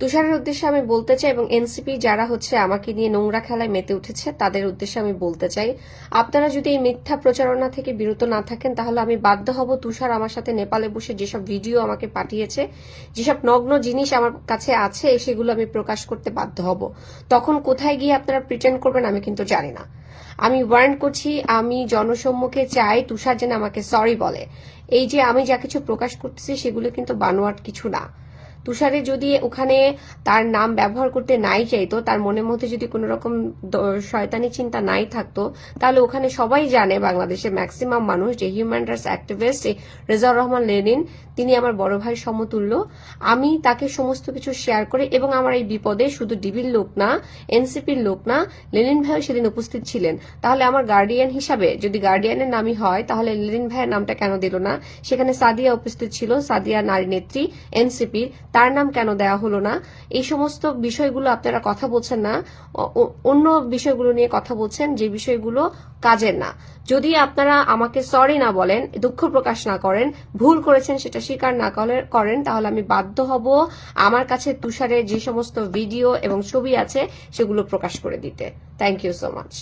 তুষারের উদ্দেশ্যে আমি বলতে চাই এবং এনসিপি যারা আমাকে নিয়ে নোংরা খেলায় মেতে উঠেছে তাদের উদ্দেশ্যে আমি বলতে চাই, আপনারা যদি এই মিথ্যা প্রচারণা থেকে বিরত না থাকেন তাহলে আমি বাধ্য হব তুষার আমার সাথে নেপালে বসে যেসব ভিডিও আমাকে পাঠিয়েছে, যেসব নগ্ন জিনিস আমার কাছে আছে সেগুলো আমি প্রকাশ করতে বাধ্য হব। তখন কোথায় গিয়ে আপনারা প্রিটেন্ড করবেন আমি কিন্তু জানি না। আমি ওয়ার্ন করছি, আমি জনসম্মুখে চাই তুষার যেন আমাকে সরি বলে। এই যে আমি যা কিছু প্রকাশ করতেছি সেগুলো কিন্তু বানোয়াট কিছু না। তুষারে যদি ওখানে তার নাম ব্যবহার করতে নাই চাইতো, তার মনের মধ্যে যদি কোনো রকম শয়তানি চিন্তা নাই থাকতো, তাহলে ওখানে সবাই জানে বাংলাদেশের ম্যাক্সিমাম মানুষ যে human rights activist Rezaur Rahman Lenin তিনি আমার বড় ভাই সমতুল্য। আমি তাকে সমস্ত কিছু শেয়ার করে এবং আমার এই বিপদে শুধু ডিবির লোক না, এনসিপির লোক না, লেনিন ভাইও সেদিন উপস্থিত ছিলেন। তাহলে আমার গার্ডিয়ান হিসাবে যদি গার্ডিয়ানের নামই হয় তাহলে লেনিন ভাইয়ের নামটা কেন দিল না? সেখানে সাদিয়া উপস্থিত ছিল, সাদিয়া নারী নেত্রী এনসিপির, তার নাম কেন দেওয়া হলো না? এই সমস্ত বিষয়গুলো আপনারা কথা বলছেন না, অন্য বিষয়গুলো নিয়ে কথা বলছেন যে বিষয়গুলো কাজের না। যদি আপনারা আমাকে সরি না বলেন, দুঃখ প্রকাশ না করেন, ভুল করেছেন সেটা স্বীকার না করেন, তাহলে আমি বাধ্য হব আমার কাছে তুষারের যে সমস্ত ভিডিও এবং ছবি আছে সেগুলো প্রকাশ করে দিতে। Thank you so much.